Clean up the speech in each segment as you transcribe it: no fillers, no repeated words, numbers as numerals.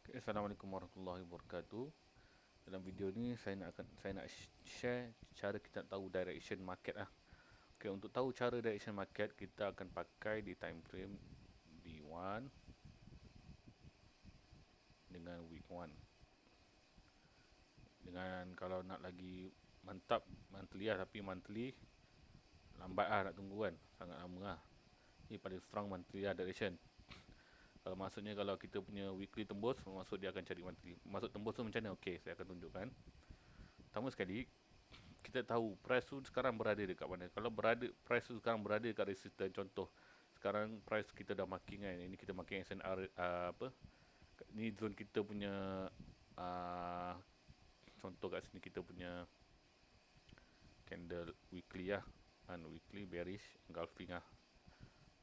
Assalamualaikum warahmatullahi wabarakatuh. Dalam video ni saya nak share cara kita nak tahu direction market lah. Okey, untuk tahu cara direction market kita akan pakai di time frame D1 dengan week 1. Dengan kalau nak lagi mantap monthly lah, tapi monthly lambat lah nak tunggu kan. Sangat lama lah. Ni paling strong monthly lah direction. Maksudnya kalau kita punya weekly tembus, maksud dia akan cari monthly. Maksud tembus tu macam mana? Okey, saya akan tunjukkan. Pertama sekali, kita tahu price tu sekarang berada dekat mana. Kalau price tu sekarang berada dekat resistance, contoh sekarang price kita dah marking kan. Ini kita marking SNR apa? Ni zone kita punya uh, contoh kat sini kita punya candle weekly lah. Kan weekly bearish engulfing lah.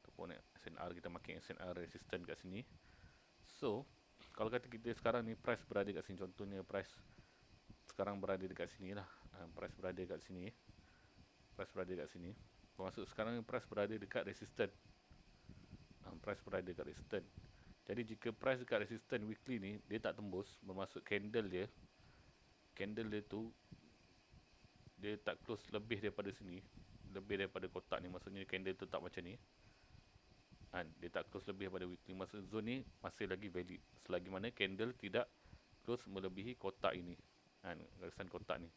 Ataupun SNR kita marking SNR resistance kat sini. So, kalau kata kita sekarang ni price berada kat sini, contohnya price sekarang berada dekat sini lah. Price berada kat sini. Price berada kat sini. Bermaksud sekarang price berada dekat resistance. Price berada dekat resistance. Jadi jika price dekat resistance weekly ni dia tak tembus, bermaksud candle dia tu dia tak close lebih daripada sini, lebih daripada kotak ni, maksudnya candle tu tak macam ni. Dia tak close lebih daripada weekly, maksud zone ni masih lagi valid selagi mana candle tidak close melebihi kotak ini. Garisan kotak ni.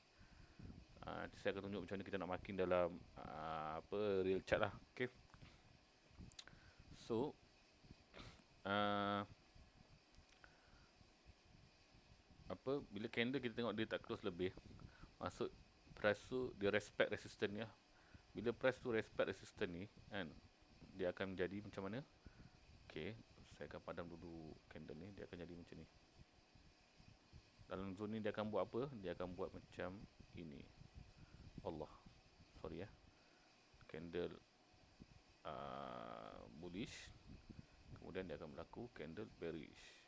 Saya akan tunjuk macam mana kita nak marking dalam real chart lah. Okay. So bila candle kita tengok dia tak close lebih, maksud price tu dia respect resistance ni lah. Bila price tu respect resistance ni kan, dia akan menjadi macam mana? Okay, saya akan padam dulu candle ni. Dia akan jadi macam ni. Dalam zone ni dia akan buat apa? Dia akan buat macam ini. Allah, sorry ya. Candle bullish, kemudian dia akan berlaku candle bearish.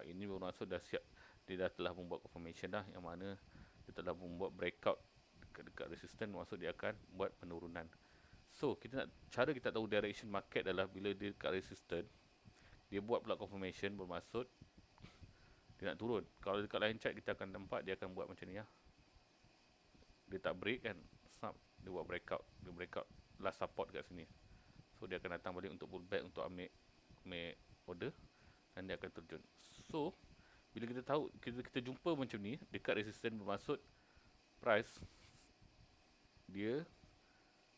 Ini bermaksud dah siap, dia dah telah membuat confirmation dah, yang mana dia telah membuat breakout dekat resistance, maksud dia akan buat penurunan. So cara kita tahu direction market adalah bila dia dekat resistance, dia buat pula confirmation, bermaksud dia nak turun. Kalau dekat line chart kita akan nampak dia akan buat macam ni lah. Dia tak break kan, snap, dia buat breakout. Dia breakout last support kat sini. So dia akan datang balik untuk pullback, untuk ambil order, dan dia akan terjun. So bila kita tahu, kita jumpa macam ni dekat resistance, bermaksud price dia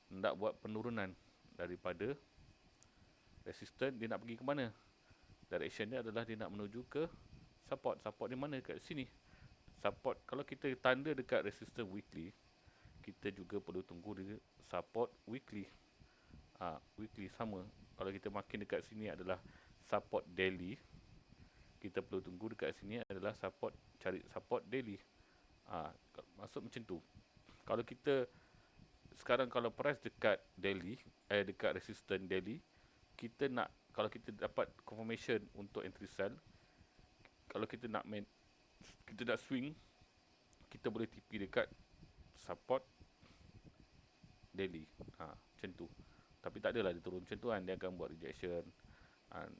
hendak buat penurunan daripada resistance. Dia nak pergi ke mana? Direction dia adalah dia nak menuju ke support. Support di mana? Kat sini. Support, kalau kita tanda dekat resistance weekly, kita juga perlu tunggu di support weekly. Weekly sama. Kalau kita makin dekat sini adalah support daily, kita perlu tunggu dekat sini adalah support, cari support daily. Maksud macam tu. Kalau kita sekarang, kalau price dekat daily, dekat resistance daily, kita nak, kalau kita dapat confirmation untuk entry sell, kalau kita nak swing, kita boleh TP dekat support daily. Macam tu. Tapi tak adalah dia turun macam tu kan, dia akan buat rejection.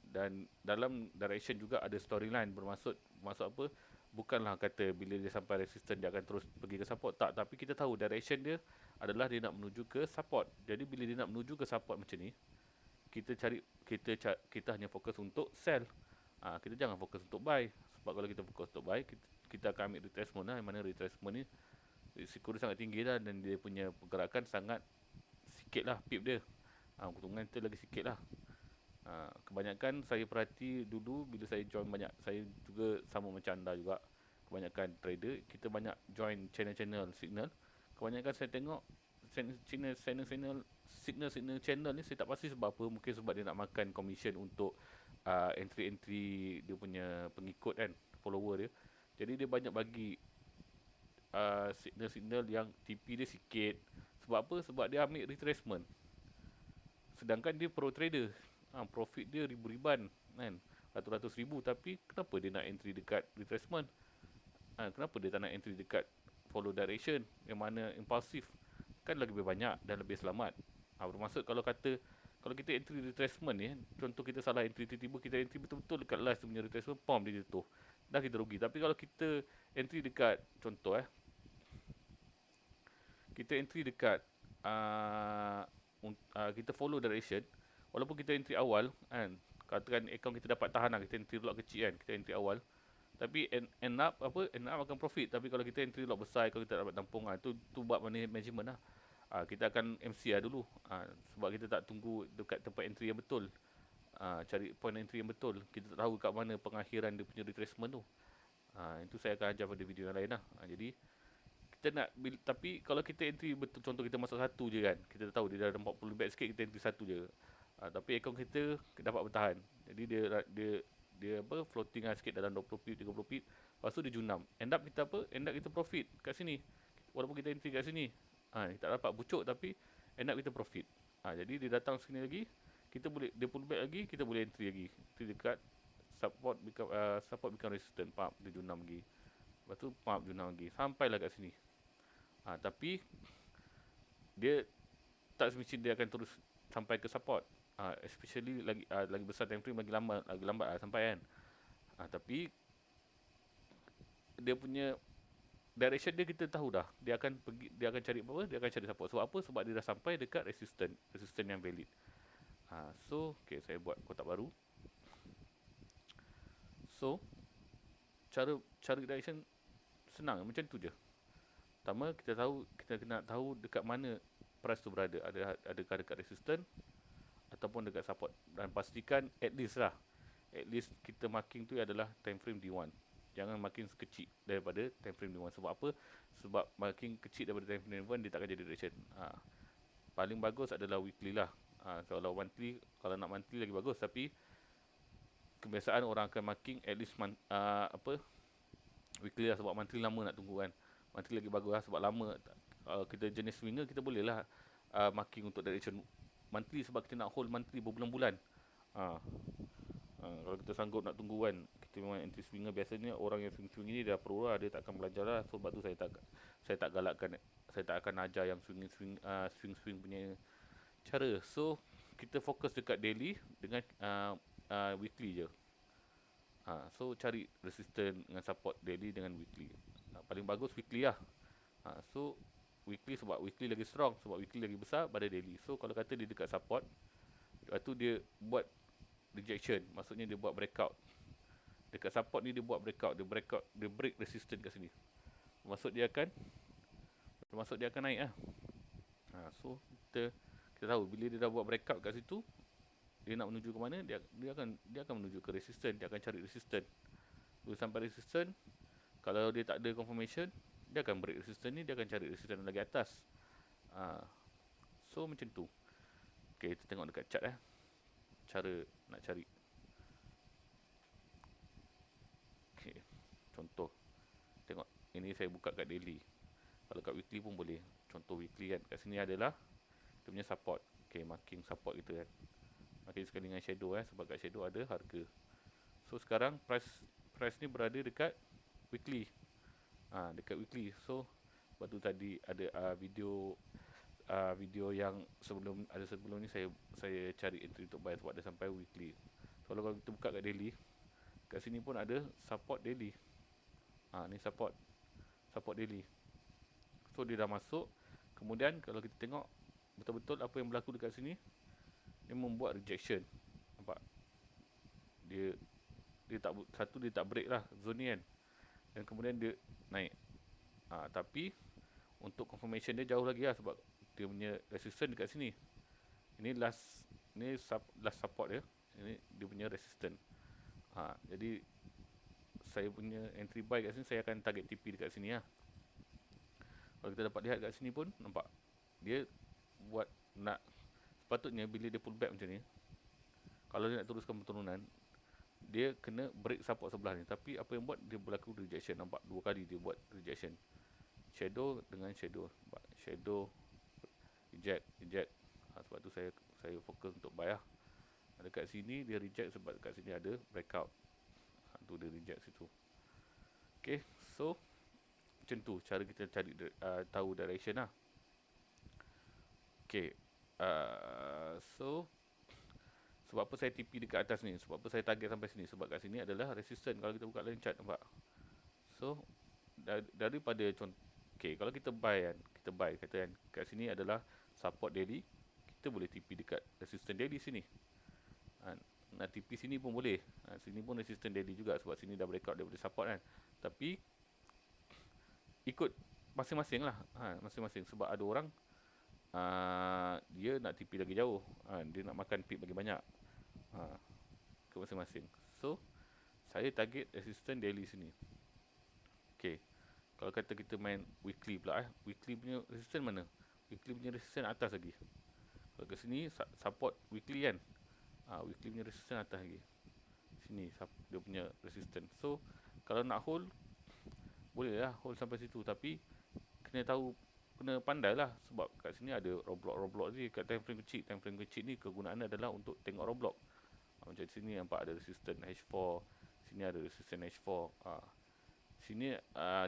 Dan dalam direction juga ada storyline, bermaksud apa? Bukanlah kata bila dia sampai resistance dia akan terus pergi ke support, tak. Tapi kita tahu direction dia adalah dia nak menuju ke support. Jadi bila dia nak menuju ke support macam ni, kita hanya fokus untuk sell. Kita jangan fokus untuk buy. Sebab kalau kita fokus untuk buy, kita akan ambil retracement lah, yang mana retracement ni risiko dia sangat tinggi lah, dan dia punya pergerakan sangat sikit lah pip dia. Keuntungan kita lagi sikit lah. Kebanyakan saya perhati dulu bila saya join, saya juga sama macam anda juga, kebanyakan trader kita banyak join channel signal. Kebanyakan saya tengok signal channel ni, saya tak pasti sebab apa. Mungkin sebab dia nak makan commission untuk entry dia punya pengikut kan, follower dia. Jadi dia banyak bagi signal yang TP dia sikit. Sebab apa? Sebab dia ambil retracement. Sedangkan dia pro trader, profit dia ribu-riban kan, ratus-ratus ribu. Tapi kenapa dia nak entry dekat retracement? Kenapa dia tak nak entry dekat follow direction, yang mana impulsif? Kan lebih banyak dan lebih selamat. Bermaksud kalau kata kalau kita entry retracement ni, contoh kita salah entry, tiba-tiba kita entry betul-betul dekat last tu punya retracement, pom dia jatuh. Dah kita rugi. Tapi kalau kita entry dekat, contoh kita entry dekat kita follow direction, walaupun kita entry awal kan, katakan account kita dapat tahan lah, kita entry lot kecil kan, kita entry awal, tapi end up akan profit. Tapi kalau kita entry lot besar, kalau kita dapat tampung tu buat management lah. Kita akan MC lah dulu, sebab kita tak tunggu dekat tempat entry yang betul. Cari point entry yang betul, kita tak tahu kat mana pengakhiran dia punya retracement tu. Itu saya akan ajar pada video yang lain lah. Jadi kita nak tapi kalau kita entry betul, contoh kita masuk satu je kan, kita tahu dia dah 40 bet sikit, kita entry satu je. Tapi akaun kita dapat bertahan, jadi dia floating lah sikit dalam 20 pip 30 pip, lepas tu dia junam, end up kita profit kat sini, walaupun kita entry kat sini. Kita tak dapat pucuk, tapi end up kita profit. Jadi dia datang sini lagi, kita boleh, dia pull back lagi, kita boleh entry lagi, entry dekat support become resistant, pump dia junam lagi, lepas tu pump junam lagi, sampailah kat sini. Tapi dia tak semestinya dia akan terus sampai ke support. Especially lagi besar time frame, lagi lambat sampai kan. Tapi dia punya direction dia kita tahu dah. Dia akan cari apa? Dia akan cari support. Sebab apa? Sebab dia dah sampai dekat resistance yang valid. So, okay, saya buat kotak baru. So, cara direction senang, macam tu je. Pertama, kita kena tahu dekat mana price tu berada. Adakah dekat resistance ataupun dekat support, dan pastikan at least kita marking tu adalah time frame D1. Jangan marking kecil daripada time frame D1. Sebab apa? Sebab marking kecil daripada time frame D1, dia tak akan jadi direction. Paling bagus adalah weekly lah. Kalau nak monthly lagi bagus, tapi kebiasaan orang akan marking at least weekly lah, sebab monthly lama nak tunggu kan. Monthly lagi bagus lah, sebab lama. Kita jenis swinger, kita boleh lah marking untuk direction monthly, sebab kita nak hold monthly berbulan-bulan. Kalau kita sanggup nak tunggu kan, kita memang anti swinger. Biasanya orang yang swing ini dia dah pro lah, dia tak akan belajar lah. Sebab tu saya tak galakkan, saya tak akan ajar yang swing punya cara. So kita fokus dekat daily dengan weekly je. So cari resistance dengan support daily dengan weekly. Paling bagus weekly lah. So weekly, sebab weekly lagi strong, sebab weekly lagi besar pada daily. So kalau kata dia dekat support, lepas tu dia buat rejection, maksudnya dia buat breakout. Dekat support ni dia buat breakout, dia break resistance kat sini. Maksud dia akan naik lah. So kita tahu bila dia dah buat breakout kat situ, dia nak menuju ke mana, dia akan menuju ke resistance, dia akan cari resistance. Bila sampai resistance, kalau dia tak ada confirmation, dia akan break resistance ni, dia akan cari resistance lagi atas. So macam tu. Okay, kita tengok dekat chart cara nak cari. Okay, contoh, tengok ini saya buka kat daily. Kalau kat weekly pun boleh. Contoh weekly kan, kat sini adalah dia punya support. Okay, marking support kita kan, marking sekali dengan shadow sebab kat shadow ada harga. So sekarang price ni berada dekat weekly. Dekat weekly. So sebab tu tadi ada video yang sebelum ni saya cari entry untuk buy sebab dia sampai weekly. So kalau kita buka kat daily, kat sini pun ada support daily. Ni support daily. So dia dah masuk. Kemudian kalau kita tengok betul-betul apa yang berlaku dekat sini, dia membuat rejection. Nampak? Dia tak break lah zone ni kan. Dan kemudian dia naik. Tapi untuk confirmation dia jauh lagi lah, sebab dia punya resistance dekat sini. Ini last support dia. Ini dia punya resistance. Jadi saya punya entry buy kat sini, saya akan target TP dekat sini lah. Kalau kita dapat lihat kat sini pun nampak dia buat sepatutnya bila dia pull back macam ni, kalau dia nak teruskan penurunan, dia kena break support sebelah ni. Tapi apa yang buat, dia berlaku rejection. Nampak 2 kali dia buat rejection. Shadow dengan shadow. Nampak? Shadow, reject. Sebab tu saya fokus untuk buy lah. Dekat sini dia reject sebab dekat sini ada breakout. Tu dia reject situ. Okay, so macam tu cara kita cari tahu direction lah. Okay, so Sebab apa saya TP dekat atas ni? Sebab apa saya target sampai sini? Sebab kat sini adalah resistance. Kalau kita buka line chart, nampak? So, daripada contoh, okay, kalau kita buy kan, kata kan, kat sini adalah support daily, kita boleh TP dekat resistance daily sini. Nak TP sini pun boleh. Sini pun resistance daily juga sebab sini dah breakout daripada support kan. Tapi ikut masing-masing lah, masing-masing. Sebab ada orang dia nak TP lagi jauh, dia nak makan peak lagi banyak, ikut masing-masing. So saya target resistance daily sini. Okay, kalau kata kita main weekly pula, weekly punya resistance mana? Weekly punya resistance atas lagi. Kalau ke sini support weekly kan, weekly punya resistance atas lagi. Sini dia punya resistance. So kalau nak hold, boleh lah hold sampai situ. Tapi kena tahu, kena pandai lah. Sebab kat sini ada roblok ni. Kat time frame kecil, ni kegunaannya adalah untuk tengok roblok. Macam sini nampak ada resistance H4, sini ada resistance H4. Sini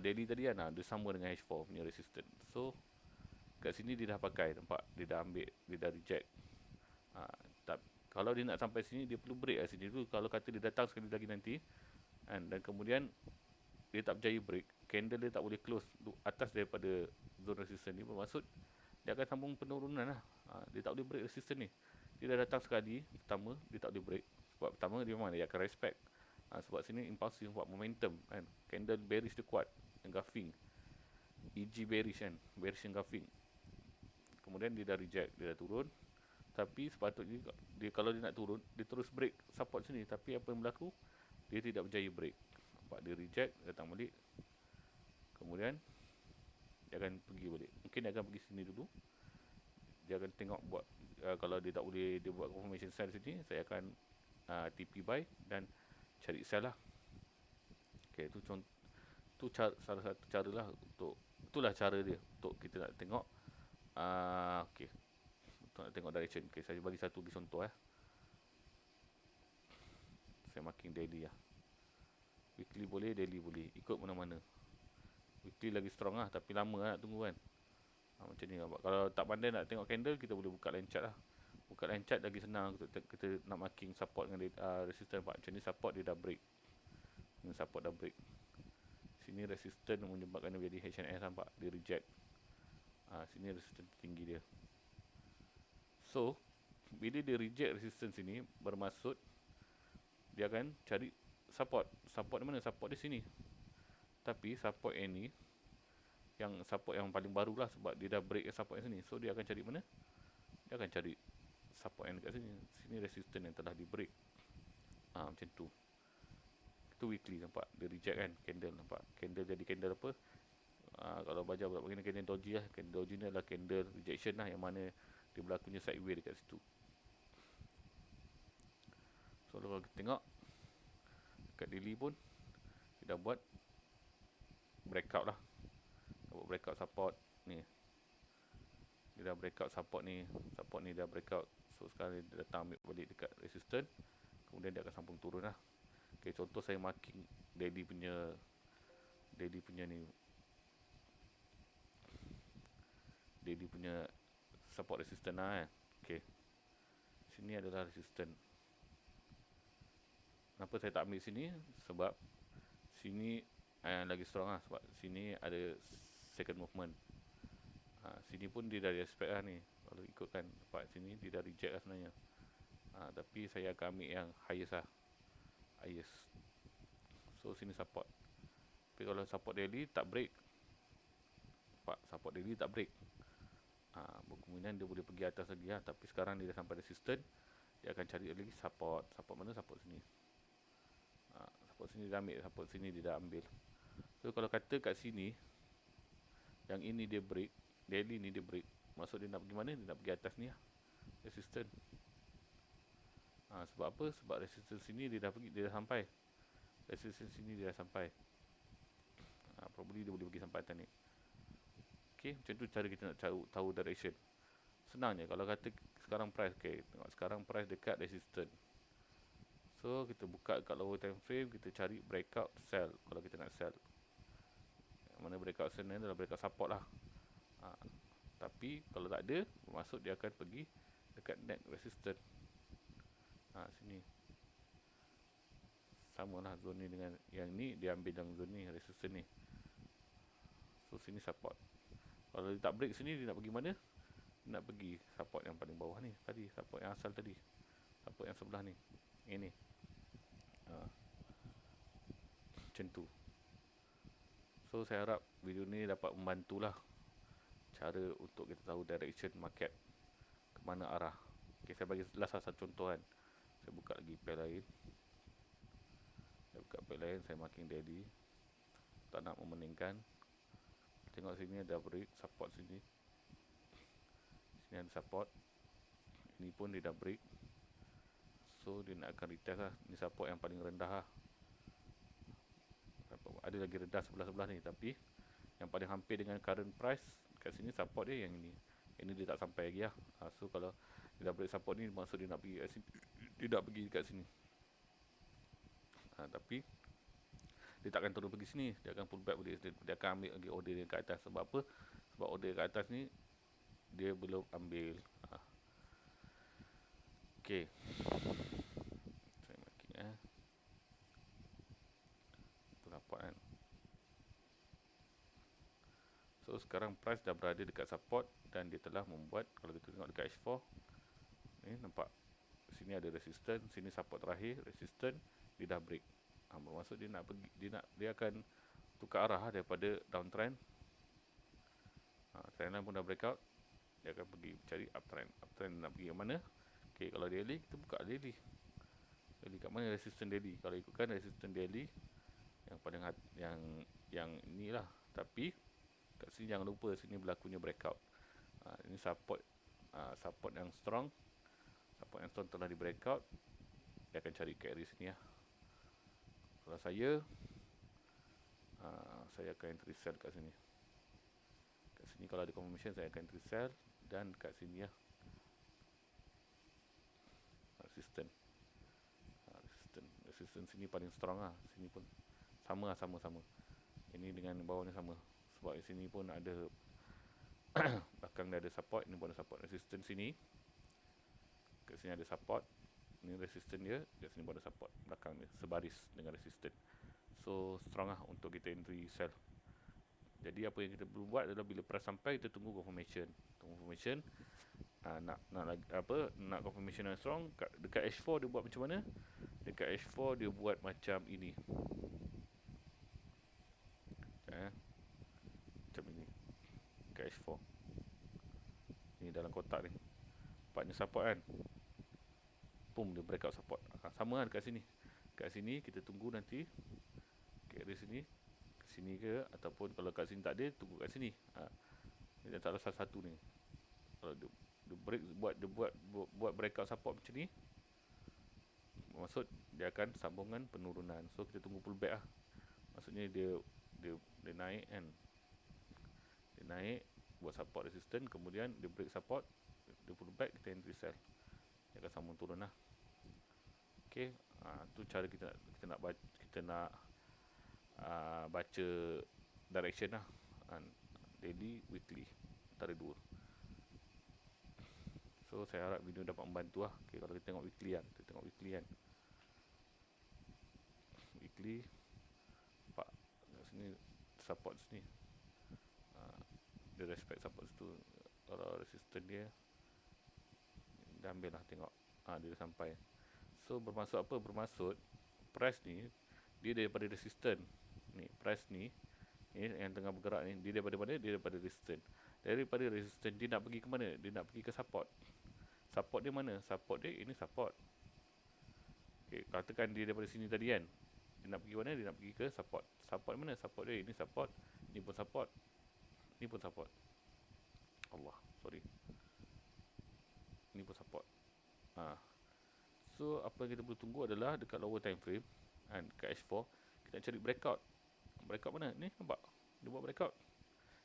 daily tadi kan, dia sama dengan H4 punya resistance. So kat sini dia dah pakai, nampak? Dia dah ambil, dia dah reject. Kalau dia nak sampai sini, dia perlu break kat sini dulu. Kalau kata dia datang sekali lagi nanti, dan kemudian dia tak berjaya break, candle dia tak boleh close atas daripada zone resistance ni, bermaksud dia akan sambung penurunan lah. Dia tak boleh break resistance ni. Dia dah datang sekali, pertama dia tak boleh break. Sebab pertama dia memang dia akan respect. Sebab sini impulsif, buat momentum kan. Candle bearish dia kuat, engulfing. EG bearish kan, bearish engulfing. Kemudian dia dah reject, dia dah turun. Tapi sepatutnya dia, kalau dia nak turun, dia terus break support sini. Tapi apa yang berlaku? Dia tidak berjaya break. Nampak, dia reject, datang balik. Kemudian dia akan pergi balik. Mungkin dia akan pergi sini dulu. Dia akan tengok buat, kalau dia tak boleh, dia buat confirmation sell sini, saya akan TP buy dan cari sell lah. Okay, itu contoh, itu salah satu cara lah untuk, itulah cara dia untuk kita nak tengok. Okay, untuk nak tengok direction. Okay, saya bagi satu lagi contoh. Saya marking daily lah. Weekly boleh, daily boleh, ikut mana-mana. Weekly lagi strong lah, tapi lama lah nak tunggu kan. Macam ni. Kalau tak pandai nak tengok candle, kita boleh buka line chart lah. Buka line chart lagi senang. Kita nak marking support dengan resistance. Macam ni support dia dah break. Ini support dah break. Sini resistance menyebabkan dia jadi HNS, nampak? Dia reject. Sini resistance tinggi dia. So, bila dia reject resistance sini, bermaksud dia akan cari support. Support di mana? Support di sini. Tapi support yang ni, yang support yang paling baru lah, sebab dia dah break support yang sini. So dia akan cari mana? Dia akan cari support yang dekat sini. Sini resistance yang telah di break. Macam tu. Itu weekly, nampak? Dia reject kan candle, nampak? Candle jadi candle apa? Kalau baca begini, candle doji lah. Candle doji ni adalah candle rejection lah, yang mana dia berlakunya sideways dekat situ. So kalau kita tengok dekat daily pun dia dah buat breakout lah. Dia buat breakout support ni. Dia dah breakout support ni. Support ni dah breakout. So sekarang dia datang ambil balik dekat resistance. Kemudian dia akan sambung turun lah. Okay, contoh saya marking daily punya ni, daily punya support resistance lah kan. Okay, sini adalah resistance. Kenapa saya tak ambil sini? Sebab sini lagi strong lah. Sebab sini ada second movement. Sini pun dia dah respect lah ni. Kalau ikutkan part sini, dia dah reject lah sebenarnya. Tapi saya akan ambil yang highest lah. Highest. So sini support. Tapi kalau support daily tak break, support daily tak break, kemungkinan dia boleh pergi atas lagi lah. Tapi sekarang dia dah sampai resistance, dia akan cari lagi support. Support mana? Support sini. Support sini dia dah ambil, support sini dia dah ambil. So kalau kata kat sini, yang ini dia break, daily ni dia break, maksud dia nak pergi mana? Dia nak pergi atas ni lah, resistance. Sebab apa? Sebab resistance sini dia dah pergi, dia dah sampai. Resistance sini dia dah sampai. Probably dia boleh pergi sampai atas ni. Okay, macam tu cara kita nak tahu direction. Senangnya kalau kata sekarang price, okay, tengok sekarang price dekat resistance. So kita buka kat lower time frame, kita cari breakout sell kalau kita nak sell. Mana breakout sell ni adalah breakout support lah. Tapi kalau tak ada, bermaksud dia akan pergi dekat net resistance. Sini sama lah zone ni dengan yang ni, dia ambil yang zone ni, resistance ni. So sini support. Kalau dia tak break sini, dia nak pergi mana? Dia nak pergi support yang paling bawah ni tadi, support yang asal tadi, support yang sebelah ni, ini. Macam tu. So saya harap video ni dapat membantulah cara untuk kita tahu direction market, ke mana arah. Okay, saya bagi last satu contoh kan. Saya buka lagi pair lain. Saya buka pair lain, saya marking daily. Tak nak memeningkan. Tengok sini ada break, support sini. Sini ada support. Ini pun dia dah break. So dia nak akan retest lah. Ini support yang paling rendah lah. Ada lagi rendah sebelah-sebelah ni, tapi yang paling hampir dengan current price kat sini support dia yang ini. Ini dia tak sampai lagi lah. So kalau dia dah break support ni, maksud dia nak pergi kat sini. Dia nak pergi kat sini. Tapi dia takkan turun pergi sini. Dia akan pull back balik. Dia akan ambil lagi order dia kat atas. Sebab apa? Sebab order kat atas ni dia belum ambil. Okay, saya marking tu dapat kan. So sekarang price dah berada dekat support dan dia telah membuat, kalau kita tengok dekat H4 ni, nampak sini ada resistance, sini support terakhir, resistance, dia dah break. Bermaksud dia nak pergi, dia akan tukar arah daripada downtrend. Trendline pun dah breakout, dia akan pergi cari uptrend. Uptrend nak pergi ke mana? Okay, kalau daily, kita buka daily. Daily kat mana resistance daily? Kalau ikutkan resistance daily yang paling yang inilah. Tapi kat sini jangan lupa, sini berlakunya breakout. Ini support, support yang strong. Support yang strong telah di breakout. Dia akan cari carry sini lah. Kalau saya akan entry sell kat sini. Kat sini kalau ada confirmation, saya akan entry sell. Dan kat sini lah, resistance. Resistance sini paling strong lah. Sini pun sama. Ini dengan bawah ni sama. Sebab di sini pun ada belakang dia ada support, ini pun ada support. Resistance sini, kat sini ada support. Ini resistance dia, kat sini pun ada support. Belakang dia sebaris dengan resistance. So strong lah untuk kita entry sell. Jadi apa yang kita perlu buat adalah bila price sampai, kita tunggu confirmation. Nak confirmation yang strong. Dekat H4 dia buat macam mana? Dekat H4 dia buat macam ini. Macam ini. Dekat H4 ni dalam kotak ni, nampaknya support kan. Boom, dia breakout support. Sama lah dekat sini. Dekat sini kita tunggu nanti dari sini ke sini ke, ataupun kalau kat sini tak ada, tunggu kat sini. Dia salah satu ni. Kalau dia break, buat breakout support macam ni, maksud dia akan sambungan penurunan. So kita tunggu pullback lah. Maksudnya dia naik kan. Dia naik, buat support resistance, kemudian dia break support, dia pullback, kita entry sell. Dia akan sambung turun lah. Okay, tu cara kita nak baca direction lah. Daily, weekly, antara dua. So saya harap video dapat membantu lah. Okay, kalau kita tengok weekly kan, weekly nampak kat sini support sini, dia respect support situ. Kalau resistance dia dah ambil lah, tengok dia dah sampai. So bermaksud apa? Bermaksud price ni dia daripada resistance ni, price ni yang tengah bergerak ni, dia daripada mana? Dia daripada resistance. Daripada resistance dia nak pergi ke mana? Dia nak pergi ke support. Support dia mana? Support dia ini support. Okay, katakan dia daripada sini tadi kan, dia nak pergi mana? Dia nak pergi ke support. Support mana? Support dia ini support. Ini pun support. Ini pun support. Ini pun support. So apa yang kita perlu tunggu adalah dekat lower time frame kan, dekat H4 kita nak cari breakout. Breakout mana? Ni nampak dia buat breakout.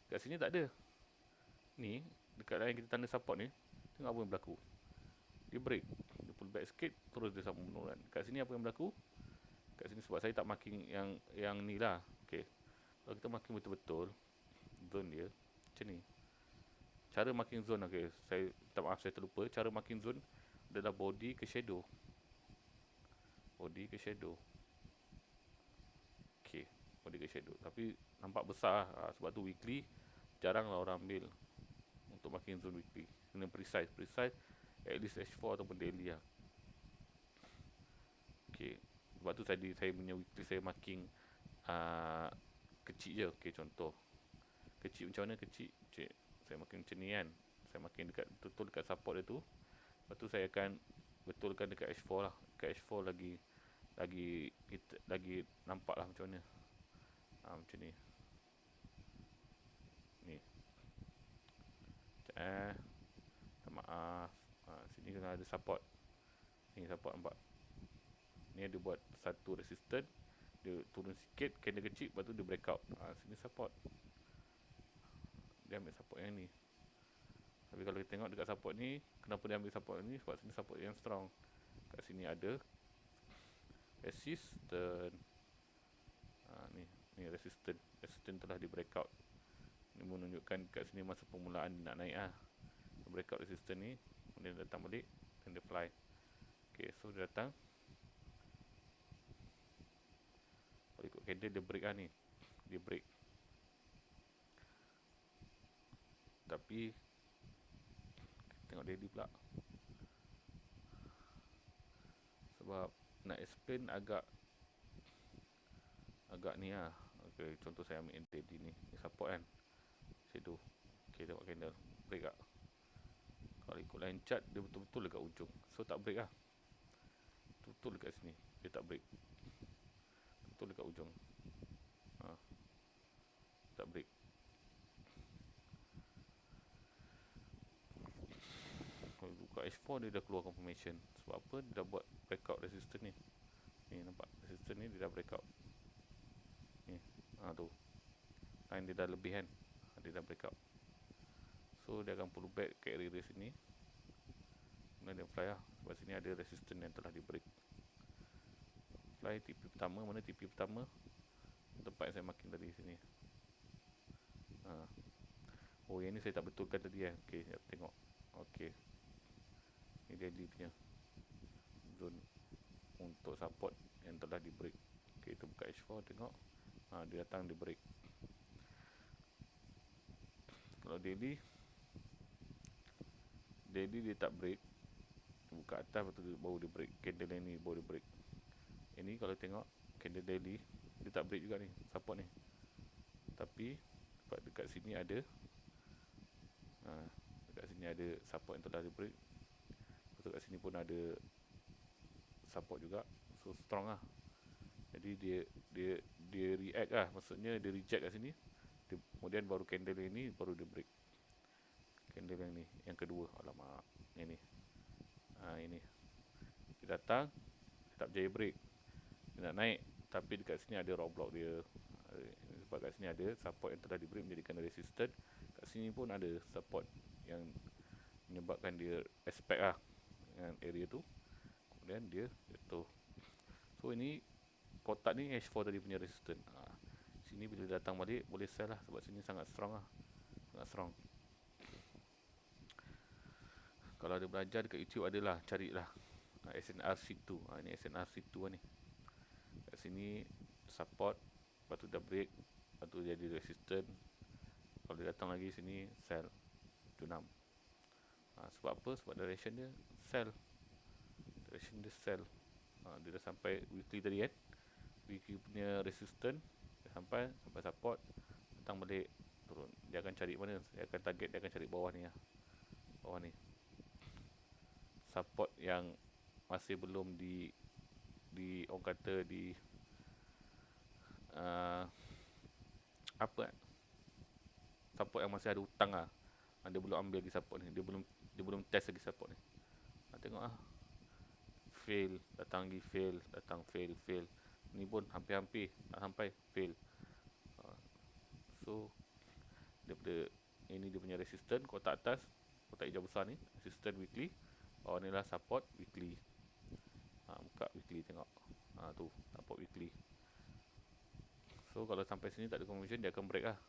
Kat sini tak ada. Ni dekat lain kita tanda support ni, tengok apa yang berlaku. Dia break, dia pull back sikit, terus dia sambung penurunan. Kat sini apa yang berlaku? Kat sini sebab saya tak marking yang ni lah. Okay, kalau kita marking betul-betul zone dia macam ni. Cara marking zone, okay, saya minta maaf saya terlupa. Cara marking zone adalah body ke shadow. body ke shadow. Okay, body ke shadow. Tapi nampak besar lah. Sebab tu weekly jarang lah orang ambil untuk marking zone weekly. Kena precise. Precise at least H4 ataupun daily lah. Okay, sebab tu saya punya weekly saya marking uh, kecil je. Okay, contoh kecil macam mana kecil? Cik, saya marking macam ni kan. Saya marking dekat betul dekat support dia tu. Lepas tu saya akan betulkan dekat H4 lah. Dekat H4 lagi nampak lah macam mana. Macam ni. Ni. Sekejap maaf. Sini kena ada support. Ni support nampak. Ni ada buat satu resistant. Dia turun sikit, candle kecil, lepas tu dia breakout. Sini support. Dia ambil support yang ni. Tapi kalau kita tengok dekat support ni, kenapa dia ambil support ni? Sebab sini support yang strong. Kat sini ada resistant. Ni resistant. Resistant telah di breakout. Ini menunjukkan kat sini masa permulaan dia nak naik lah. Breakout resistant ni, kemudian datang balik, dan dia fly. Okay, so dia datang. Kalau ikut candle dia break lah ni. Dia break. Tapi tengok daily pula. Sebab nak explain agak ni lah. Okay, contoh saya ambil daily ni. Ni support kan. Shadow. Okay, tengok candle. Break tak? Kalau ikut line chart, dia betul-betul dekat ujung. So tak break lah. Betul dekat sini. Dia tak break. Betul dekat ujung. Tak break. Kalau buka H4 dia dah keluar confirmation. Sebab apa? Dia dah buat breakout resistance ni. Ni nampak resistance ni dia dah breakout. Ni. Tu. Line dia dah lebih kan. Dia dah breakout. So dia akan pull back ke area sini. Kemudian dia fly lah. Sebab sini ada resistance yang telah di break. Fly TP pertama. Mana TP pertama? Tempat yang saya marking tadi sini. Oh, yang ni saya tak betulkan tadi kan. Okay, tengok. Okay. Ni daily punya zone untuk support yang telah di break. Okay, kita buka H4 tengok. Dia datang di break. Kalau daily dia tak break. Buka atas lepas tu baru dia break. Candle yang ni baru dia break. Ini kalau tengok candle daily dia tak break juga ni, support ni. Tapi dekat sini ada dekat sini ada support yang telah di break. Lepas kat sini pun ada support juga. So strong lah. Jadi dia react lah. Maksudnya dia reject kat sini. Kemudian baru candle yang ni baru dia break. Candle yang ni, yang kedua. Alamak, yang ni. Ini. Dia datang, dia tak berjaya break. Dia nak naik, tapi dekat sini ada roadblock dia. Sebab kat sini ada support yang telah di break menjadikan resistant. Kat sini pun ada support yang menyebabkan dia expect lah dengan area tu. Kemudian dia jatuh. So ini kotak ni H4 tadi punya resistant. Sini bila datang balik boleh sell lah. Sebab sini sangat strong lah. Sangat strong. Kalau ada belajar dekat YouTube adalah carilah SNRC2. Ini SNRC2 ni. Kat sini support, lepas tu dah break, lepas tu jadi resistant. Kalau dia datang lagi sini sell. Itu 6. Sebab apa? Sebab direction dia sell. Direction dia sell. Dia dah sampai weekly tadi kan. Weekly punya resistant dia sampai support, datang balik turun. Dia akan cari mana? Dia akan target, dia akan cari bawah ni lah. Bawah ni. Support yang masih belum di orang kata di apa? Support yang masih ada hutang lah. Dia belum ambil lagi support ni. Dia belum test lagi support ni. Tengok lah. Fail, datang lagi fail, datang fail. Ni pun hampir-hampir tak sampai, fail. So daripada ini dia punya resistant, kotak atas, kotak hijau besar ni, resistant weekly. Bawah ni lah support weekly. Buka weekly tengok. Tu support weekly. So kalau sampai sini tak ada confirmation, dia akan break lah.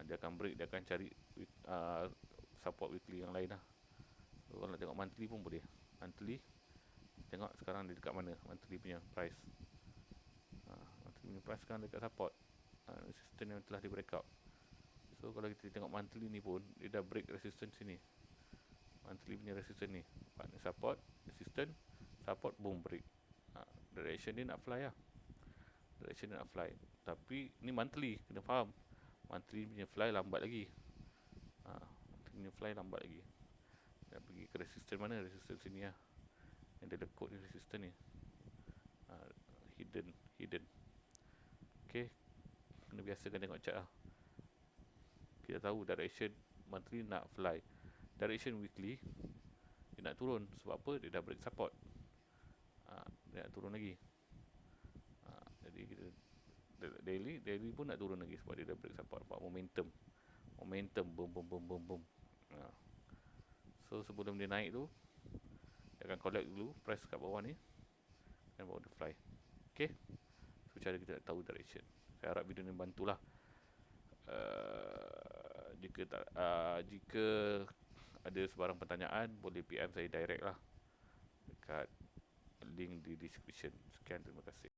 Dia akan break, dia akan cari support weekly yang lain lah. So kalau nak tengok monthly pun boleh. Monthly Tengok sekarang dia dekat mana monthly punya price. Monthly punya price sekarang dekat support. Resistance yang telah di breakout. So kalau kita tengok monthly ni pun, dia dah break resistance sini. Monthly punya resistance ni, support, resistance, support, boom, break. Direction dia nak fly lah. Direction dia nak fly. Tapi ni monthly, kena faham. Monthly punya fly lambat lagi. Monthly punya fly lambat lagi. Dia pergi ke resistance mana? Resistance sini lah. Yang dia lekuk ni resistance ni. Hidden. Okay. Kena biasakan tengok chart lah. Kita tahu direction monthly nak fly. Direction weekly dia nak turun. Sebab apa? Dia dah break support. Dia nak turun lagi. Jadi kita daily pun nak turun lagi sebab dia dah break support. Sebab momentum, boom. So sebelum dia naik tu, dia akan collect dulu price kat bawah ni, dan baru dia fly. Okay. So cara kita nak tahu direction. Saya harap video ni bantulah. Jika ada sebarang pertanyaan, boleh PM saya direct lah dekat link di description. Sekian, terima kasih.